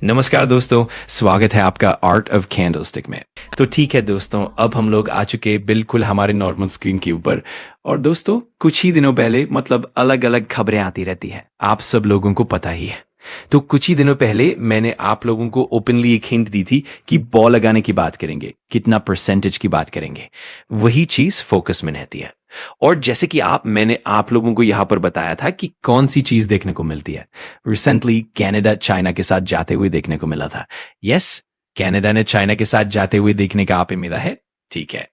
नमस्कार दोस्तों, स्वागत है आपका आर्ट ऑफ कैंडलस्टिक में। तो ठीक है दोस्तों, अब हम लोग आ चुके बिल्कुल हमारे नॉर्मल स्क्रीन के ऊपर। और दोस्तों, कुछ ही दिनों पहले मतलब अलग अलग खबरें आती रहती हैं, आप सब लोगों को पता ही है। तो कुछ ही दिनों पहले मैंने आप लोगों को ओपनली एक हिंट दी थी कि बॉल लगाने की बात करेंगे, कितना परसेंटेज की बात करेंगे, वही चीज फोकस में रहती है। और जैसे कि मैंने आप लोगों को यहां पर बताया था कि कौन सी चीज देखने को मिलती है, रिसेंटली कनाडा चाइना के साथ जाते हुए देखने को मिला था। यस, कनाडा ने चाइना के साथ जाते हुए देखने का आप मिला है, ठीक है।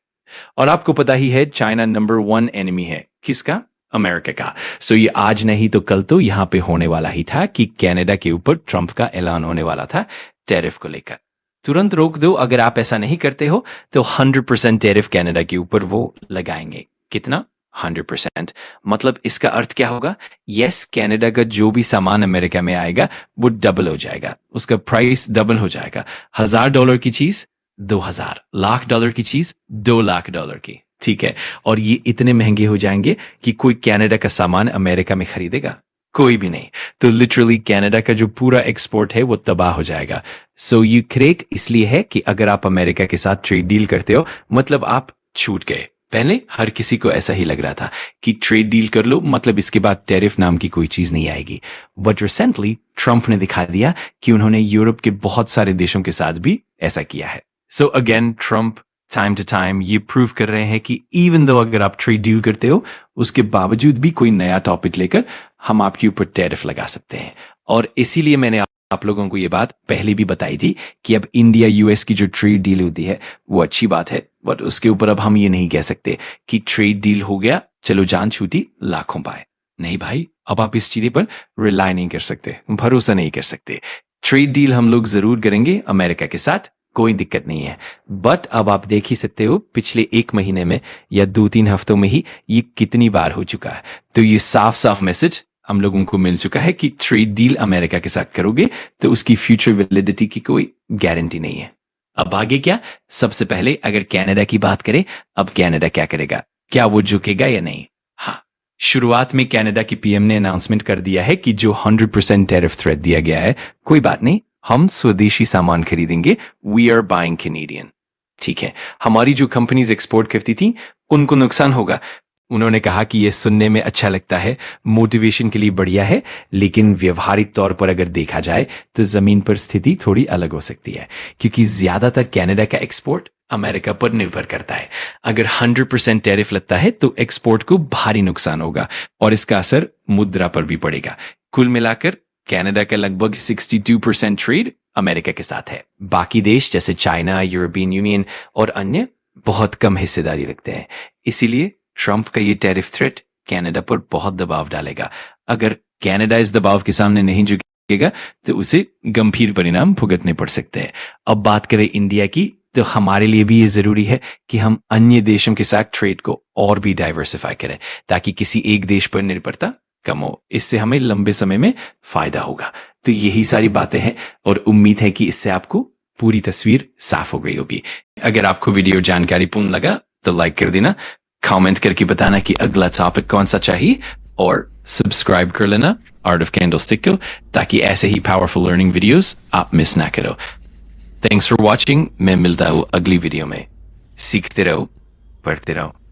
और आपको पता ही है चाइना नंबर 1 एनिमी है किसका? अमेरिका का। सो ये आज नहीं तो कल तो यहां पे होने वाला ही था कि कनाडा के ऊपर ट्रंप का ऐलान होने वाला था टैरिफ को लेकर। तुरंत रोक दो, अगर आप ऐसा नहीं करते हो तो 100% टैरिफ कनाडा के ऊपर वो लगाएंगे। कितना? 100%। मतलब इसका अर्थ क्या होगा? यस, कनाडा का जो भी सामान अमेरिका में आएगा वो डबल हो जाएगा, उसका प्राइस डबल हो जाएगा। $1000 की चीज 2000, लाख डॉलर की चीज 2 लाख डॉलर की, ठीक है। और ये इतने महंगे हो जाएंगे कि कोई कनाडा का सामान अमेरिका में खरीदेगा? कोई भी नहीं। तो लिटरली कनाडा का जो पूरा एक्सपोर्ट है वो तबाह हो जाएगा। सो ये क्रेट इसलिए है कि अगर आप अमेरिका के साथ ट्रेड डील करते हो मतलब आप छूट गए। पहले हर किसी को ऐसा ही लग रहा था कि ट्रेड डील कर लो मतलब इसके बाद टैरिफ नाम की कोई चीज नहीं आएगी। बट रिसेंटली ट्रंप ने दिखा दिया कि उन्होंने यूरोप के बहुत सारे देशों के साथ भी ऐसा किया है। So again Trump time to time ये प्रूव कर रहे हैं कि इवन दो अगर आप ट्रेड डील करते हो उसके बावजूद भी कोई नया टॉपिक लेकर हम आपके ऊपर टैरिफ लगा सकते हैं। और इसीलिए मैंने आप लोगों को ये बात पहले भी बताई थी कि अब इंडिया यूएस की जो ट्रेड डील होती है वो अच्छी बात है, बट उसके ऊपर अब हम ये नहीं कह सकते कि ट्रेड डील हो गया चलो जान छूटी लाखों पाए। नहीं भाई, अब आप इस चीज पर रिलाई नहीं कर सकते, भरोसा नहीं कर सकते। ट्रेड डील हम लोग जरूर करेंगे अमेरिका के साथ, कोई दिक्कत नहीं है। बट अब आप देख ही सकते हो पिछले 1 महीने में या 2-3 हफ्तों में ही ये कितनी बार हो चुका है। तो ये साफ साफ मैसेज हम लोगों को मिल चुका है कि ट्रेड डील अमेरिका के साथ करोगे तो उसकी फ्यूचर वैलिडिटी की कोई गारंटी नहीं है। अब आगे क्या? सबसे पहले अगर कनाडा की बात करें, अब कनाडा क्या करेगा? क्या वो झुकेगा या नहीं? हाँ, शुरुआत में कनाडा की पीएम ने अनाउंसमेंट कर दिया है कि जो 100% टैरिफ थ्रेट दिया गया है, कोई बात नहीं, हम स्वदेशी सामान खरीदेंगे। वी आर बाइंग कैनेडियन, ठीक है। हमारी जो कंपनीज एक्सपोर्ट करती थी उनको नुकसान होगा। उन्होंने कहा कि ये सुनने में अच्छा लगता है, मोटिवेशन के लिए बढ़िया है, लेकिन व्यवहारिक तौर पर अगर देखा जाए तो जमीन पर स्थिति थोड़ी अलग हो सकती है, क्योंकि ज्यादातर कनाडा का एक्सपोर्ट अमेरिका पर निर्भर करता है। अगर 100% टैरिफ लगता है तो एक्सपोर्ट को भारी नुकसान होगा और इसका असर मुद्रा पर भी पड़ेगा। कुल मिलाकर कनाडा का लगभग 62% ट्रेड अमेरिका के साथ है। बाकी देश जैसे चाइना, यूरोपियन यूनियन और अन्य बहुत कम हिस्सेदारी रखते हैं। इसीलिए ट्रंप का ये टैरिफ थ्रेट कनाडा पर बहुत दबाव डालेगा। अगर कनाडा इस दबाव के सामने नहीं झुकेगा तो उसे गंभीर परिणाम भुगतने पड़ सकते हैं। अब बात करें इंडिया की, तो हमारे लिए भी ये जरूरी है कि हम अन्य देशों के साथ ट्रेड को और भी डाइवर्सिफाई करें ताकि किसी एक देश पर निर्भरता कम हो। इससे हमें लंबे समय में फायदा होगा। तो यही सारी बातें हैं और उम्मीद है कि इससे आपको पूरी तस्वीर साफ हो गई होगी। अगर आपको वीडियो जानकारीपूर्ण लगा तो लाइक कर देना, कमेंट करके बताना कि अगला टॉपिक कौन सा चाहिए और सब्सक्राइब कर लेना आर्ट ऑफ कैंडलस्टिक को, ताकि ऐसे ही पावरफुल लर्निंग वीडियोस आप मिस ना करो। Thanks for watching. मैं मिलता हूँ अगली वीडियो में। सीखते रहो, पढ़ते रहो।